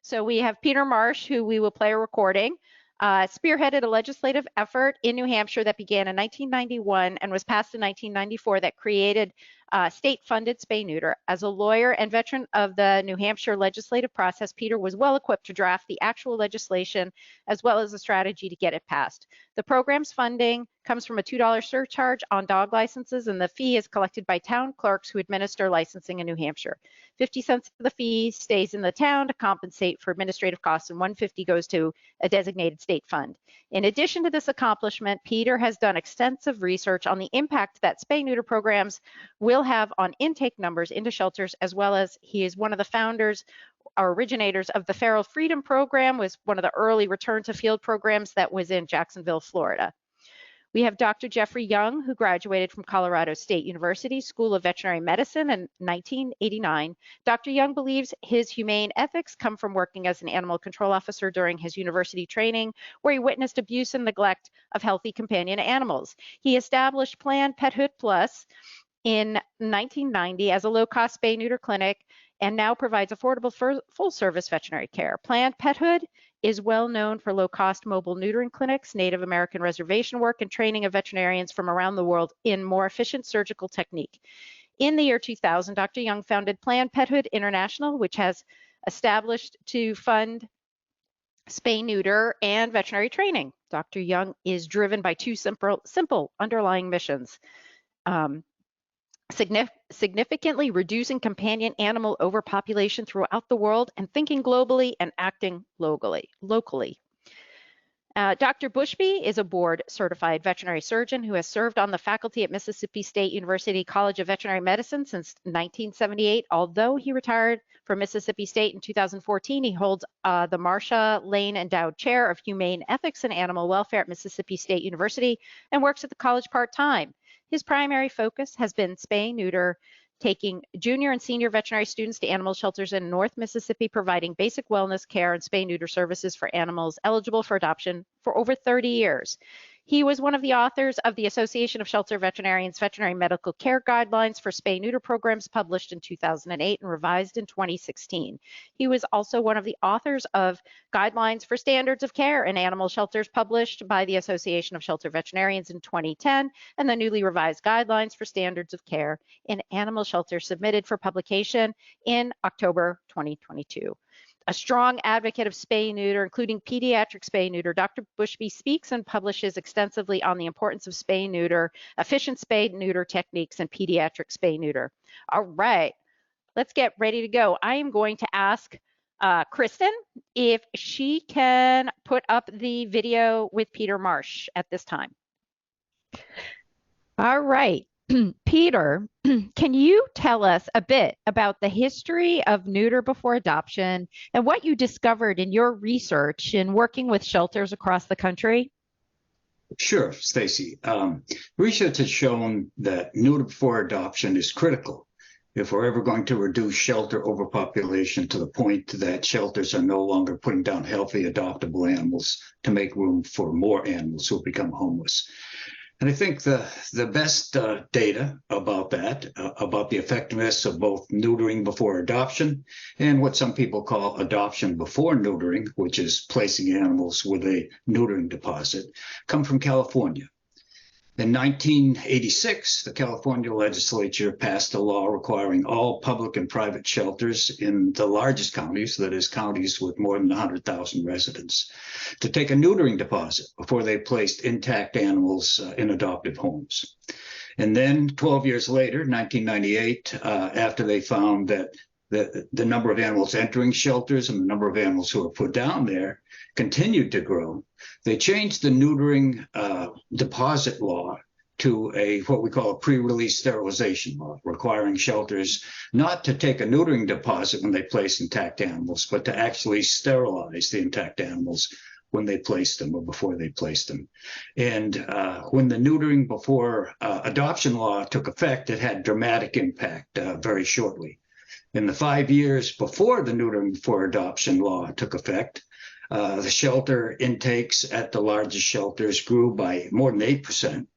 So we have Peter Marsh, who we will play a recording, spearheaded a legislative effort in New Hampshire that began in 1991 and was passed in 1994 that created state-funded spay-neuter. As a lawyer and veteran of the New Hampshire legislative process, Peter was well equipped to draft the actual legislation as well as a strategy to get it passed. The program's funding comes from a $2 surcharge on dog licenses, and the fee is collected by town clerks who administer licensing in New Hampshire. 50 cents of the fee stays in the town to compensate for administrative costs, and 150 goes to a designated state fund. In addition to this accomplishment, Peter has done extensive research on the impact that spay-neuter programs will have on intake numbers into shelters, as well as he is one of the founders or originators of the Feral Freedom Program, was one of the early return to field programs that was in Jacksonville, Florida. We have Dr. Jeffrey Young, who graduated from Colorado State University School of Veterinary Medicine in 1989. Dr. Young believes his humane ethics come from working as an animal control officer during his university training, where he witnessed abuse and neglect of healthy companion animals. He established Planned Pethood Plus in 1990 as a low-cost spay-neuter clinic and now provides affordable full-service veterinary care. Planned Pethood is well known for low-cost mobile neutering clinics, Native American reservation work, and training of veterinarians from around the world in more efficient surgical technique. In the year 2000, Dr. Young founded Planned Pethood International, which has established to fund spay-neuter and veterinary training. Dr. Young is driven by two simple underlying missions. Significantly reducing companion animal overpopulation throughout the world, and thinking globally and acting locally. Dr. Bushby is a board-certified veterinary surgeon who has served on the faculty at Mississippi State University College of Veterinary Medicine since 1978. Although he retired from Mississippi State in 2014, he holds the Marsha Lane Endowed Chair of Humane Ethics and Animal Welfare at Mississippi State University and works at the college part-time. His primary focus has been spay-neuter, taking junior and senior veterinary students to animal shelters in North Mississippi, providing basic wellness care and spay-neuter services for animals eligible for adoption for over 30 years. He was one of the authors of the Association of Shelter Veterinarians Veterinary Medical Care Guidelines for Spay-Neuter Programs, published in 2008 and revised in 2016. He was also one of the authors of Guidelines for Standards of Care in Animal Shelters, published by the Association of Shelter Veterinarians in 2010, and the newly revised Guidelines for Standards of Care in Animal Shelters, submitted for publication in October 2022. A strong advocate of spay-neuter, including pediatric spay-neuter, Dr. Bushby speaks and publishes extensively on the importance of spay-neuter, efficient spay-neuter techniques, and pediatric spay-neuter. All right, let's get ready to go. I am going to ask Kristen if she can put up the video with Peter Marsh at this time. All right. Peter, can you tell us a bit about the history of neuter before adoption and what you discovered in your research in working with shelters across the country? Sure, Stacy. Research has shown that neuter before adoption is critical if we're ever going to reduce shelter overpopulation to the point that shelters are no longer putting down healthy adoptable animals to make room for more animals who become homeless. And I think the best data about that, about the effectiveness of both neutering before adoption and what some people call adoption before neutering, which is placing animals with a neutering deposit, come from California. In 1986, the California legislature passed a law requiring all public and private shelters in the largest counties, that is, counties with more than 100,000 residents, to take a neutering deposit before they placed intact animals in adoptive homes. And then 12 years later, 1998, after they found that the number of animals entering shelters and the number of animals who were put down there continued to grow, they changed the neutering deposit law to what we call a pre-release sterilization law, requiring shelters not to take a neutering deposit when they place intact animals, but to actually sterilize the intact animals when they place them or before they place them. And when the neutering before adoption law took effect, it had dramatic impact very shortly. In the 5 years before the neutering before adoption law took effect, the shelter intakes at the largest shelters grew by more than 8%.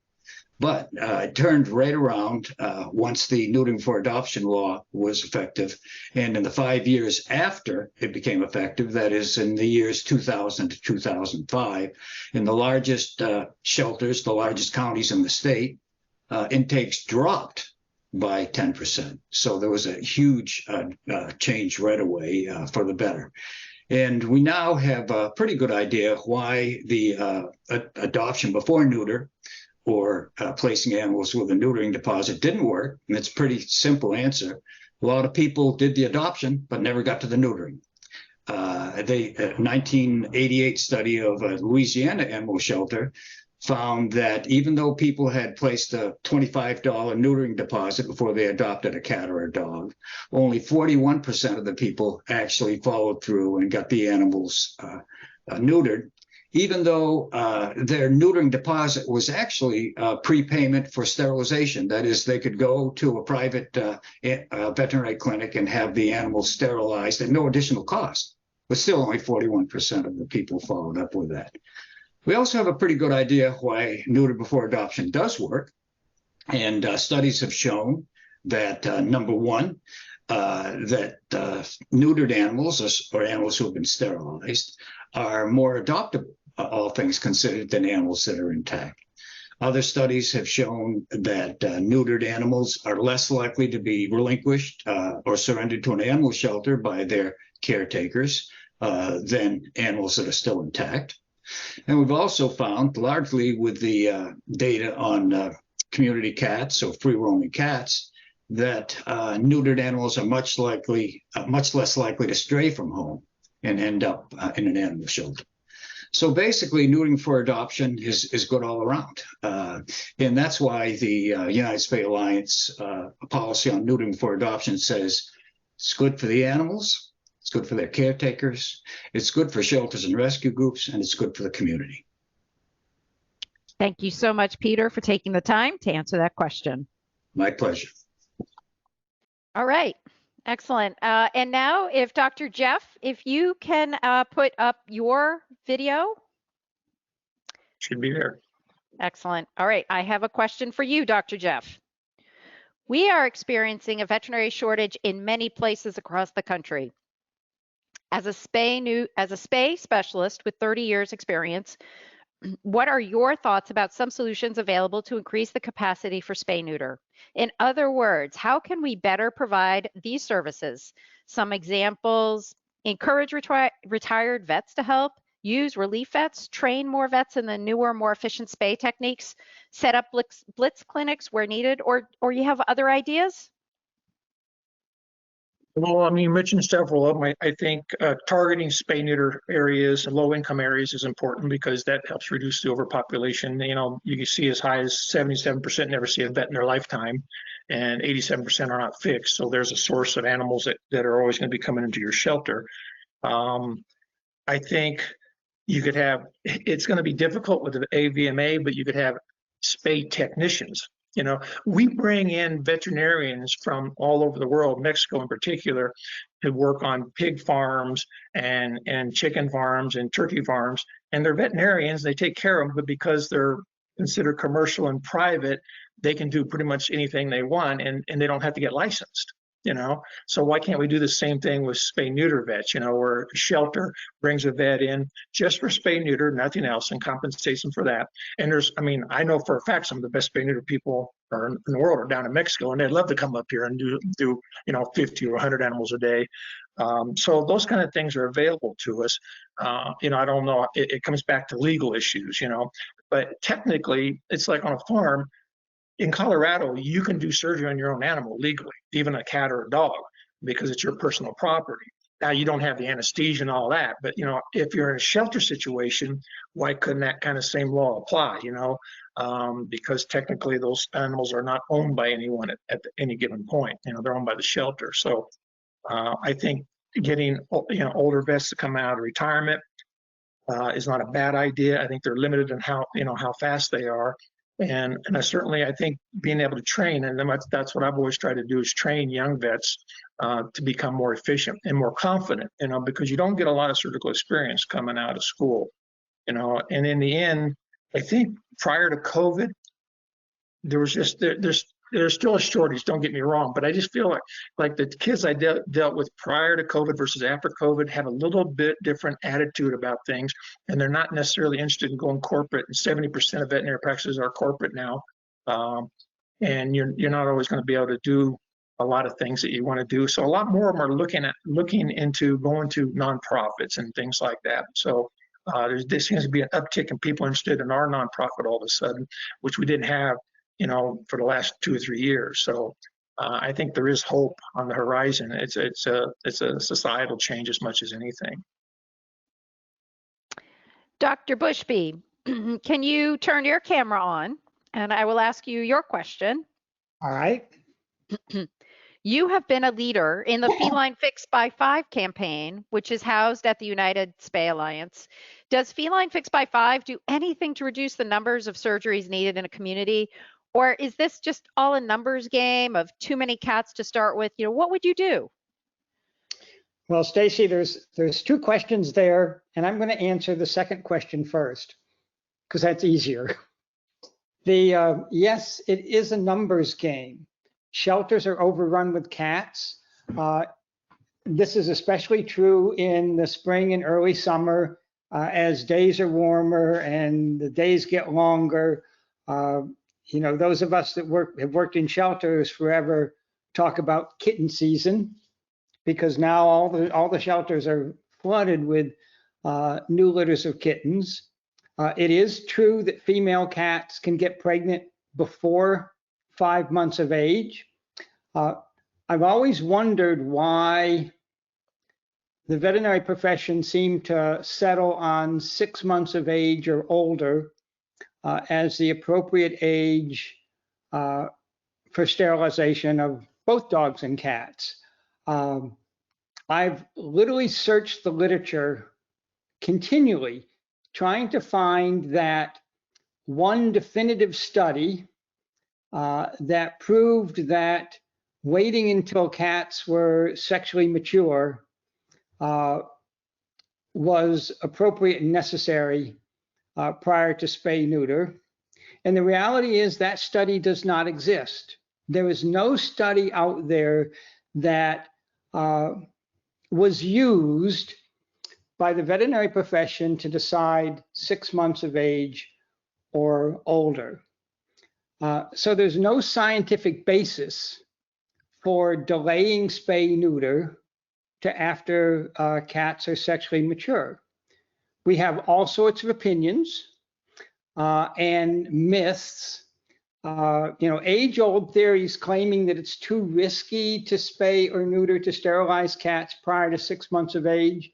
But it turned right around once the neutering for adoption law was effective. And in the 5 years after it became effective, that is in the years 2000 to 2005, in the largest shelters, the largest counties in the state, intakes dropped by 10%. So there was a huge change right away for the better. And we now have a pretty good idea why the adoption before neuter or placing animals with a neutering deposit didn't work. And it's a pretty simple answer. A lot of people did the adoption, but never got to the neutering. A 1988 study of a Louisiana animal shelter found that even though people had placed a $25 neutering deposit before they adopted a cat or a dog, only 41% of the people actually followed through and got the animals neutered, even though their neutering deposit was actually prepayment for sterilization. That is, they could go to a private veterinary clinic and have the animals sterilized at no additional cost. But still, only 41% of the people followed up with that. We also have a pretty good idea why neuter before adoption does work. And studies have shown that, number one, that neutered animals or animals who have been sterilized are more adoptable, all things considered, than animals that are intact. Other studies have shown that neutered animals are less likely to be relinquished or surrendered to an animal shelter by their caretakers than animals that are still intact. And we've also found, largely with the data on community cats, so free-roaming cats, that neutered animals are much less likely to stray from home and end up in an animal shelter. So basically, neutering for adoption is good all around. And that's why the United Spay Alliance policy on neutering for adoption says it's good for the animals, it's good for their caretakers, it's good for shelters and rescue groups, and it's good for the community. Thank you so much, Peter, for taking the time to answer that question. My pleasure. All right. Excellent. And now, if Dr. Jeff, if you can put up your video. Should be there. Excellent. All right. I have a question for you, Dr. Jeff. We are experiencing a veterinary shortage in many places across the country. As a spay specialist with 30 years experience, what are your thoughts about some solutions available to increase the capacity for spay neuter? In other words, how can we better provide these services? Some examples: encourage retired vets to help, use relief vets, train more vets in the newer, more efficient spay techniques, set up blitz clinics where needed, or you have other ideas? Well, I mean, you mentioned several of them. I think targeting spay neuter areas and low income areas is important because that helps reduce the overpopulation. You know, you can see as high as 77% never see a vet in their lifetime, and 87% are not fixed. So there's a source of animals that are always going to be coming into your shelter. I think you could have, it's going to be difficult with the AVMA, but you could have spay technicians. You know, we bring in veterinarians from all over the world, Mexico in particular, to work on pig farms and chicken farms and turkey farms. And they're veterinarians, they take care of them, but because they're considered commercial and private, they can do pretty much anything they want and they don't have to get licensed. You know, so why can't we do the same thing with spay neuter vets, you know, where a shelter brings a vet in just for spay neuter, nothing else, and compensates them for that. And there's, I mean, I know for a fact some of the best spay neuter people in the world are down in Mexico, and they'd love to come up here and do you know, 50 or 100 animals a day. So those kind of things are available to us. You know, I don't know, it comes back to legal issues, you know, but technically it's like on a farm. In Colorado, you can do surgery on your own animal legally, even a cat or a dog, because it's your personal property. Now, you don't have the anesthesia and all that, but, you know, if you're in a shelter situation, why couldn't that kind of same law apply, you know? Because technically those animals are not owned by anyone at any given point. You know, they're owned by the shelter. So I think getting, you know, older vets to come out of retirement is not a bad idea. I think they're limited in how, you know, how fast they are. And I think being able to train, and that's what I've always tried to do, is train young vets to become more efficient and more confident, you know, because you don't get a lot of surgical experience coming out of school, you know. And in the end, I think prior to COVID, there was just there's still a shortage. Don't get me wrong, but I just feel like the kids I dealt with prior to COVID versus after COVID have a little bit different attitude about things, and they're not necessarily interested in going corporate. And 70% of veterinary practices are corporate now, and you're not always going to be able to do a lot of things that you want to do. So a lot more of them are looking into going to nonprofits and things like that. So there seems to be an uptick in people interested in our nonprofit all of a sudden, which we didn't have, for the last 2 or 3 years. So I think there is hope on the horizon. It's a societal change as much as anything. Dr. Bushby, can you turn your camera on? And I will ask you your question. All right. You have been a leader in the Feline Fix by 5 campaign, which is housed at the United Spay Alliance. Does Feline Fix by 5 do anything to reduce the numbers of surgeries needed in a community? Or is this just all a numbers game of too many cats to start with? What would you do? Well, Stacy, there's 2 questions there, and I'm going to answer the second question first, because that's easier. Yes, it is a numbers game. Shelters are overrun with cats. This is especially true in the spring and early summer as days are warmer and the days get longer. Those of us that have worked in shelters forever talk about kitten season, because now all the shelters are flooded with new litters of kittens. It is true that female cats can get pregnant before 5 months of age. I've always wondered why the veterinary profession seemed to settle on 6 months of age or older as the appropriate age for sterilization of both dogs and cats. I've literally searched the literature continually, trying to find that one definitive study that proved that waiting until cats were sexually mature was appropriate and necessary prior to spay neuter. And the reality is that study does not exist. There is no study out there that was used by the veterinary profession to decide 6 months of age or older. So there's no scientific basis for delaying spay neuter to after cats are sexually mature. We have all sorts of opinions and myths, age-old theories claiming that it's too risky to spay or neuter to sterilize cats prior to 6 months of age.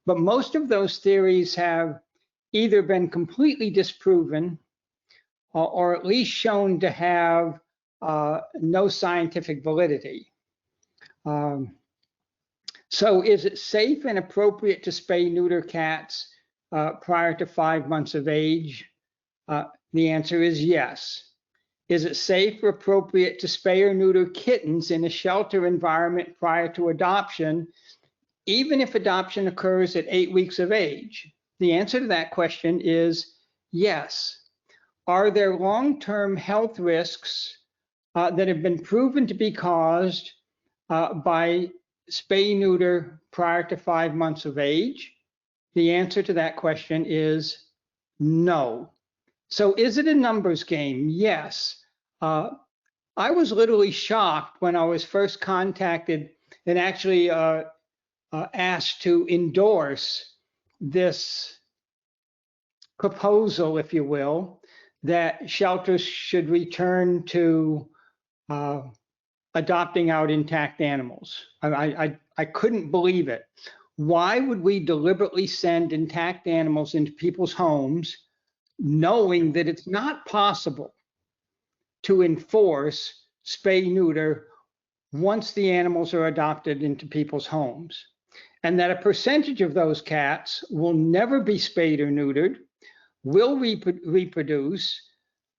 But most of those theories have either been completely disproven or at least shown to have no scientific validity. So is it safe and appropriate to spay neuter cats prior to 5 months of age? The answer is yes. Is it safe or appropriate to spay or neuter kittens in a shelter environment prior to adoption, even if adoption occurs at 8 weeks of age? The answer to that question is yes. Are there long-term health risks that have been proven to be caused by spay neuter prior to 5 months of age? The answer to that question is no. So is it a numbers game? Yes. I was literally shocked when I was first contacted and actually asked to endorse this proposal, if you will, that shelters should return to adopting out intact animals. I couldn't believe it. Why would we deliberately send intact animals into people's homes knowing that it's not possible to enforce spay neuter once the animals are adopted into people's homes, and that a percentage of those cats will never be spayed or neutered, will reproduce,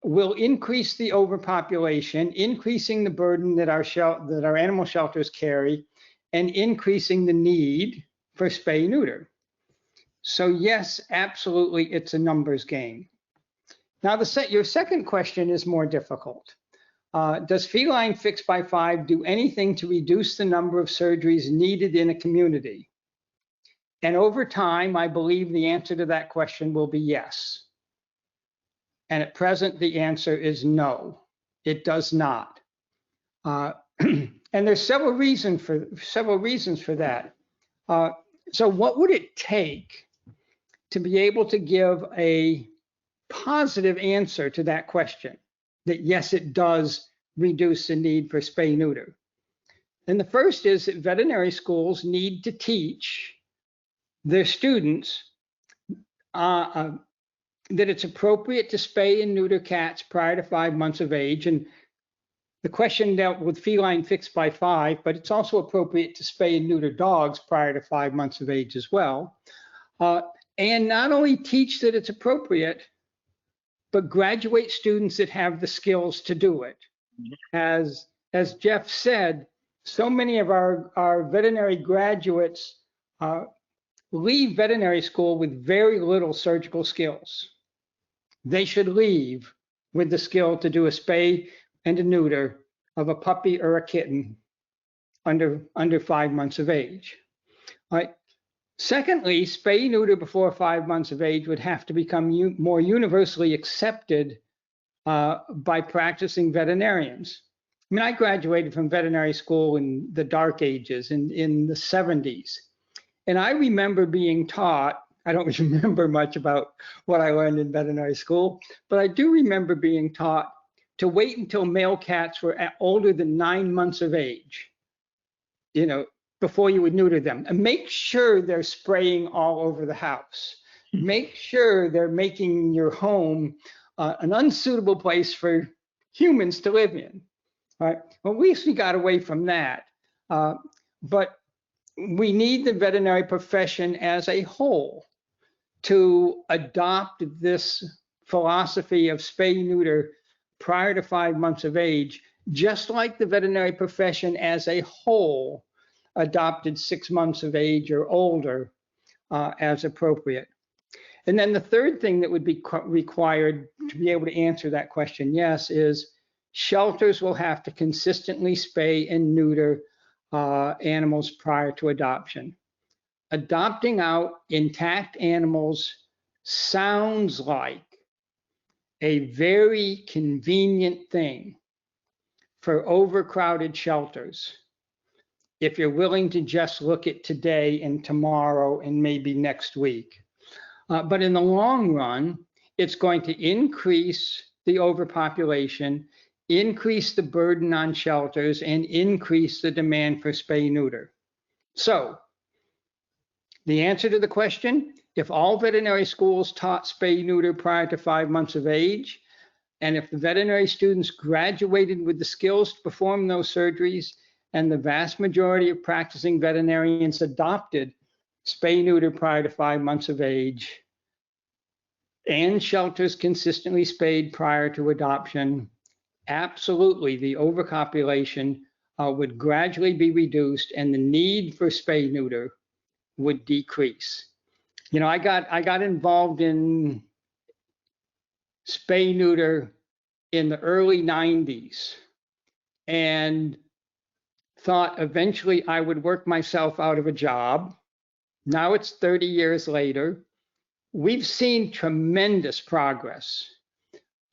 will increase the overpopulation, increasing the burden that our animal shelters carry, and increasing the need for spay neuter. So yes, absolutely, it's a numbers game. Now, your second question is more difficult. Does feline fixed by 5 do anything to reduce the number of surgeries needed in a community? And over time, I believe the answer to that question will be yes. And at present, the answer is no, it does not. And there's several reasons for that. So what would it take to be able to give a positive answer to that question, that yes, it does reduce the need for spay-neuter? And the first is that veterinary schools need to teach their students that it's appropriate to spay and neuter cats prior to 5 months of age. And the question dealt with feline fixed by 5, but it's also appropriate to spay and neuter dogs prior to 5 months of age as well. And not only teach that it's appropriate, but graduate students that have the skills to do it. As Jeff said, so many of our veterinary graduates leave veterinary school with very little surgical skills. They should leave with the skill to do a spay and a neuter of a puppy or a kitten under 5 months of age. All right. Secondly, spay neuter before 5 months of age would have to become more universally accepted by practicing veterinarians. I mean, I graduated from veterinary school in the dark ages, in the 70s. And I remember being taught, I don't remember much about what I learned in veterinary school, but I do remember being taught to wait until male cats were older than 9 months of age, before you would neuter them. And make sure they're spraying all over the house. Make sure they're making your home an unsuitable place for humans to live in. All right. Well, at least we got away from that. But we need the veterinary profession as a whole to adopt this philosophy of spay-neuter prior to 5 months of age, just like the veterinary profession as a whole adopted 6 months of age or older as appropriate. And then the third thing that would be required to be able to answer that question, yes, is shelters will have to consistently spay and neuter animals prior to adoption. Adopting out intact animals sounds like a very convenient thing for overcrowded shelters, if you're willing to just look at today and tomorrow and maybe next week. But in the long run, it's going to increase the overpopulation, increase the burden on shelters, and increase the demand for spay-neuter. So the answer to the question, if all veterinary schools taught spay-neuter prior to 5 months of age, and if the veterinary students graduated with the skills to perform those surgeries, and the vast majority of practicing veterinarians adopted spay-neuter prior to 5 months of age, and shelters consistently spayed prior to adoption, absolutely the overpopulation would gradually be reduced and the need for spay-neuter would decrease. I got involved in spay-neuter in the early 90s and thought eventually I would work myself out of a job. Now it's 30 years later. We've seen tremendous progress.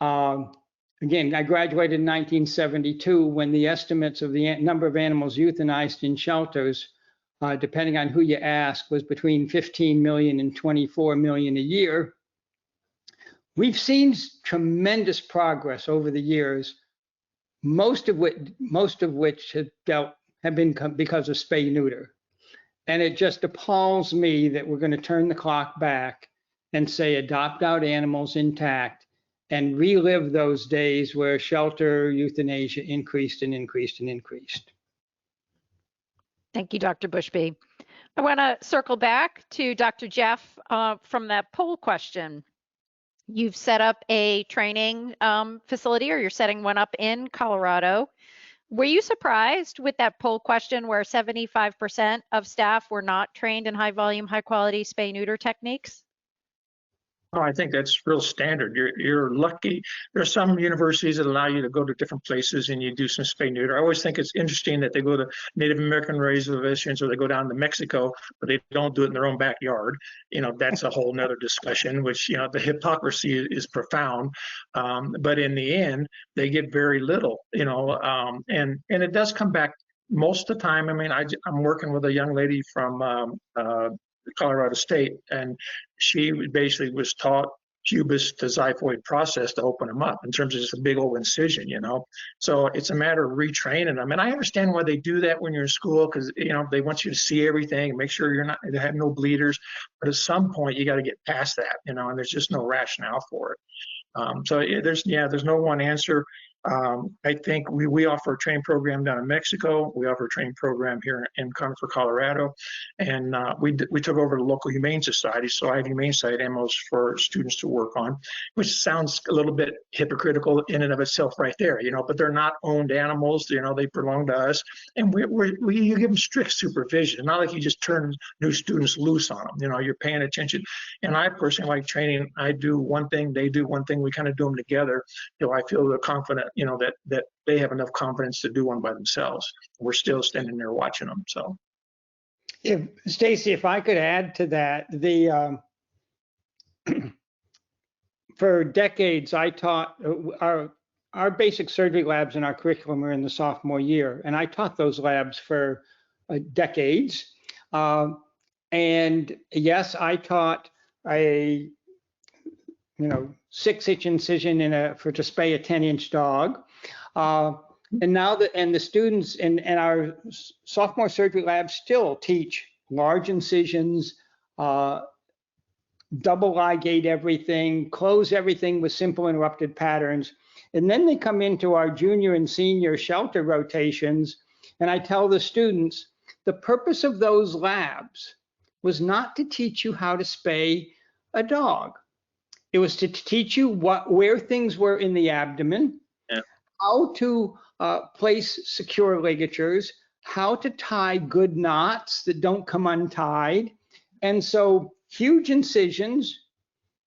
Again, I graduated in 1972 when the estimates of the number of animals euthanized in shelters, depending on who you ask, was between 15 million and 24 million a year. We've seen tremendous progress over the years, most of which have been because of spay-neuter. And it just appalls me that we're going to turn the clock back and say adopt out animals intact and relive those days where shelter euthanasia increased and increased and increased. Thank you, Dr. Bushby. I want to circle back to Dr. Jeff from that poll question. You've set up a training facility, or you're setting one up in Colorado. Were you surprised with that poll question where 75% of staff were not trained in high volume, high quality spay-neuter techniques? Oh, I think that's real standard. You're lucky. There are some universities that allow you to go to different places and you do some spay neuter. I always think it's interesting that they go to Native American reservations or they go down to Mexico, but they don't do it in their own backyard. That's a whole nother discussion, which, the hypocrisy is profound. But in the end, they get very little, and it does come back most of the time. I mean, I'm working with a young lady from Colorado State, and she basically was taught pubis to xiphoid process to open them up in terms of just a big old incision, So it's a matter of retraining them. And I understand why they do that when you're in school, because, they want you to see everything and make sure they have no bleeders. But at some point, you got to get past that, and there's just no rationale for it. So there's no one answer. I think we offer a training program down in Mexico. We offer a training program here in Conifer, Colorado, and we took over the local humane society. So I have humane society animals for students to work on, which sounds a little bit hypocritical in and of itself, right there. But they're not owned animals. They belong to us, and you give them strict supervision. Not like you just turn new students loose on them. You're paying attention. And I personally like training. I do one thing, they do one thing. We kind of do them together. I feel they're confident. That they have enough confidence to do one by themselves. We're still standing there watching them. So, Stacy, if I could add to that, for decades I taught our basic surgery labs in our curriculum are in the sophomore year, and I taught those labs for decades. And yes, I taught a 6-inch incision to spay a 10-inch dog. And now the students in our sophomore surgery labs still teach large incisions, double ligate everything, close everything with simple interrupted patterns. And then they come into our junior and senior shelter rotations, and I tell the students, the purpose of those labs was not to teach you how to spay a dog. It was to teach you where things were in the abdomen, how to place secure ligatures, how to tie good knots that don't come untied. And so huge incisions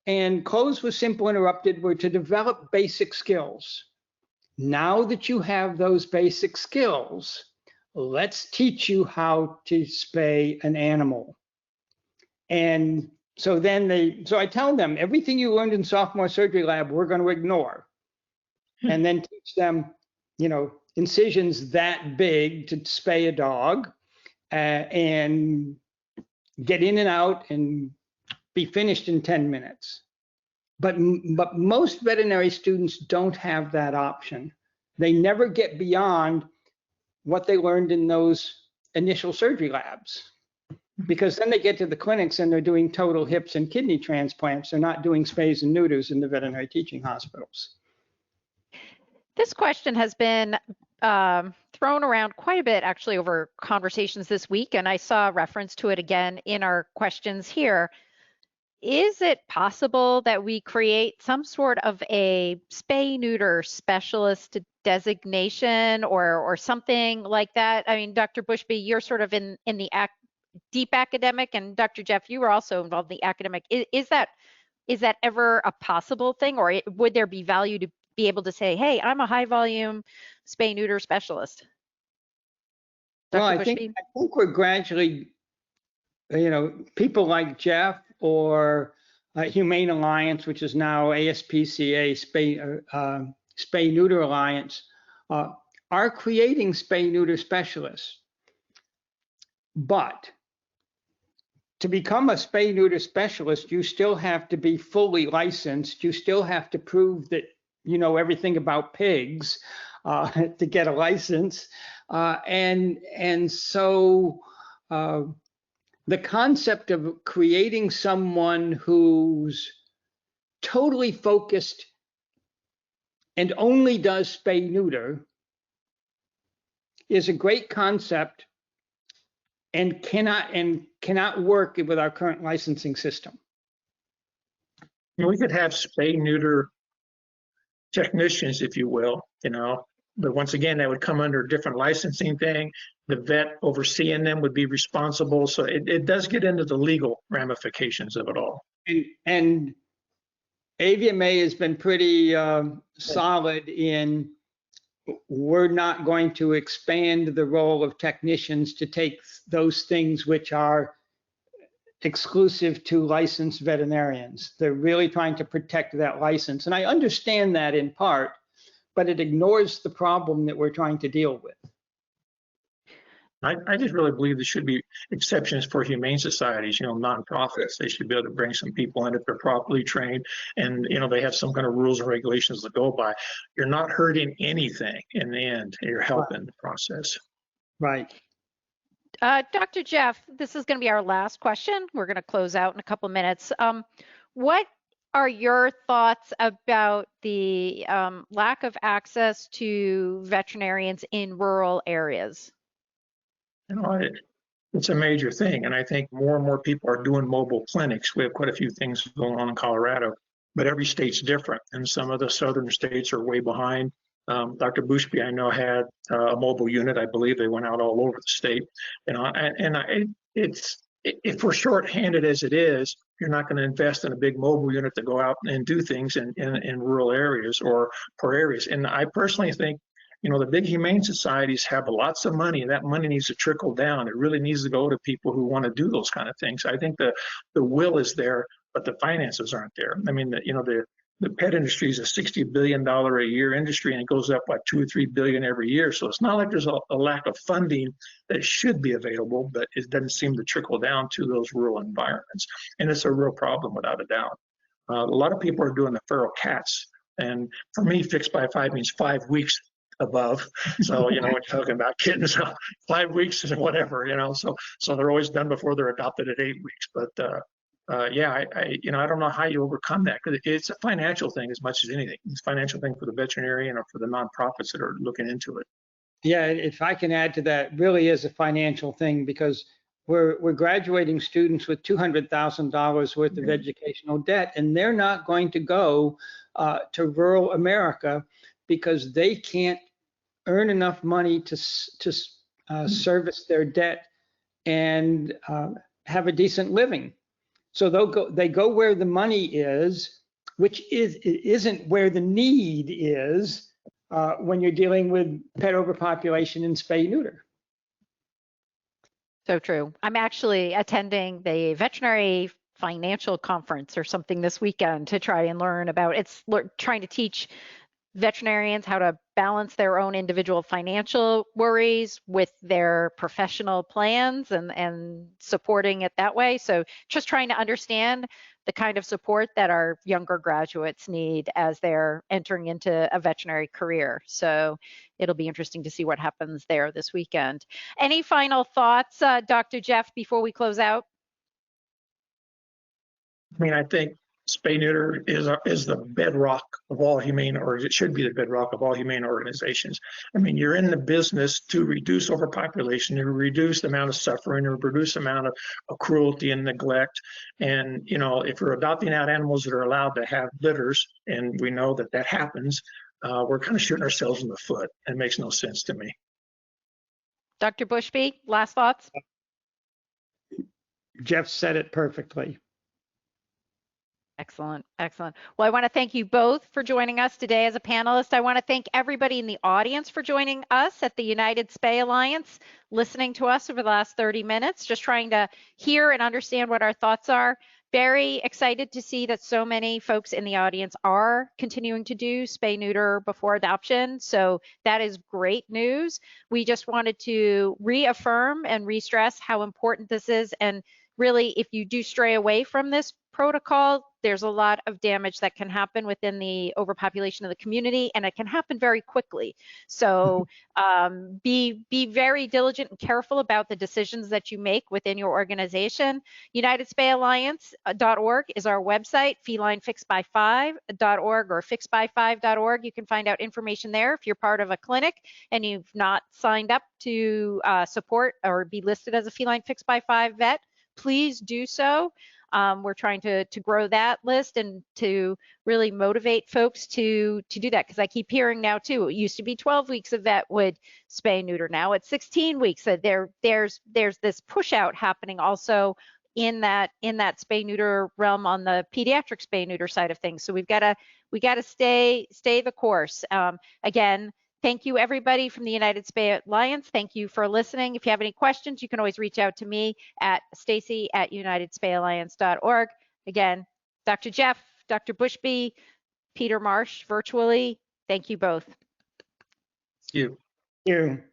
and close with simple interrupted were to develop basic skills. Now that you have those basic skills, let's teach you how to spay an animal. And so I tell them, everything you learned in sophomore surgery lab, we're going to ignore. And then teach them, incisions that big to spay a dog and get in and out and be finished in 10 minutes. But most veterinary students don't have that option. They never get beyond what they learned in those initial surgery labs, because then they get to the clinics and they're doing total hips and kidney transplants. They're not doing spays and neuters in the veterinary teaching hospitals. This question has been thrown around quite a bit actually over conversations this week, and I saw a reference to it again in our questions here. Is it possible that we create some sort of a spay-neuter specialist designation or something like that? I mean, Dr. Bushby, you're sort of in the deep academic, and Dr. Jeff, you were also involved in the academic. Is that ever a possible thing, or would there be value to be able to say, hey, I'm a high volume spay neuter specialist? Dr. Well, I Bushby? think we're gradually, people like Jeff or Humane Alliance, which is now ASPCA, Spay Neuter Alliance, are creating spay neuter specialists. But to become a spay neuter specialist, you still have to be fully licensed. You still have to prove that you know everything about pigs to get a license. And so the concept of creating someone who's totally focused and only does spay neuter is a great concept and cannot work with our current licensing system. We could have spay neuter technicians, if you will, but once again, that would come under a different licensing thing. The vet overseeing them would be responsible. So it does get into the legal ramifications of it all. And AVMA has been pretty solid in we're not going to expand the role of technicians to take those things which are exclusive to licensed veterinarians. They're really trying to protect that license. And I understand that in part, but it ignores the problem that we're trying to deal with. I just really believe there should be exceptions for humane societies, nonprofits. They should be able to bring some people in if they're properly trained and, they have some kind of rules and regulations to go by. You're not hurting anything in the end. You're helping the process. Right. Dr. Jeff, this is going to be our last question. We're going to close out in a couple minutes. What are your thoughts about the lack of access to veterinarians in rural areas? It's a major thing. And I think more and more people are doing mobile clinics. We have quite a few things going on in Colorado, but every state's different. And some of the southern states are way behind. Dr. Bushby, I know, had a mobile unit. I believe they went out all over the state. If we're short-handed as it is, you're not going to invest in a big mobile unit to go out and do things in rural areas or poor areas. And I personally think, the big humane societies have lots of money, and that money needs to trickle down. It really needs to go to people who want to do those kind of things. I think the will is there, but the finances aren't there. I mean, the pet industry is a $60 billion a year industry, and it goes up by 2 or 3 billion every year. So it's not like there's a lack of funding that should be available, but it doesn't seem to trickle down to those rural environments. And it's a real problem without a doubt. A lot of people are doing the feral cats. And for me, fixed by 5 means 5 weeks above. So, when you're talking about kittens, 5 weeks is whatever, so they're always done before they're adopted at 8 weeks. But I don't know how you overcome that, because it's a financial thing as much as anything. It's a financial thing for the veterinarian or for the nonprofits that are looking into it. Yeah, if I can add to that, really is a financial thing, because we're graduating students with $200,000 worth of educational debt, and they're not going to go to rural America because they can't earn enough money to service their debt and have a decent living. So they go where the money is, which isn't where the need is when you're dealing with pet overpopulation and spay neuter. So true. I'm actually attending the veterinary financial conference or something this weekend to try and learn about trying to teach veterinarians how to balance their own individual financial worries with their professional plans and supporting it that way. So just trying to understand the kind of support that our younger graduates need as they're entering into a veterinary career. So it'll be interesting to see what happens there this weekend. Any final thoughts, Dr. Jeff, before we close out? I think spay neuter is the bedrock of all humane, or it should be the bedrock of all humane organizations. You're in the business to reduce overpopulation, to reduce the amount of suffering, or reduce the amount of cruelty and neglect. And if we're adopting out animals that are allowed to have litters, and we know that happens, we're kind of shooting ourselves in the foot. It makes no sense to me. Dr. Bushby, last thoughts? Jeff said it perfectly. Excellent. Excellent. Well, I want to thank you both for joining us today as a panelist. I want to thank everybody in the audience for joining us at the United Spay Alliance, listening to us over the last 30 minutes, just trying to hear and understand what our thoughts are. Very excited to see that so many folks in the audience are continuing to do spay neuter before adoption. So that is great news. We just wanted to reaffirm and re-stress how important this is. And really, if you do stray away from this protocol, there's a lot of damage that can happen within the overpopulation of the community, and it can happen very quickly. So be very diligent and careful about the decisions that you make within your organization. UnitedSpayAlliance.org is our website, felinefixedby5.org or fixedby5.org. You can find out information there if you're part of a clinic and you've not signed up to support or be listed as a Feline Fixed by 5 vet. Please do so. We're trying to grow that list and to really motivate folks to do that, because I keep hearing now too, it used to be 12 weeks a vet would spay neuter. Now it's 16 weeks. So there's this push out happening also in that spay neuter realm on the pediatric spay neuter side of things. So we got to stay the course. Again, thank you everybody from the United Spay Alliance. Thank you for listening. If you have any questions, you can always reach out to me at stacy@unitedspayalliance.org. Again, Dr. Jeff, Dr. Bushby, Peter Marsh virtually, thank you both. You. You.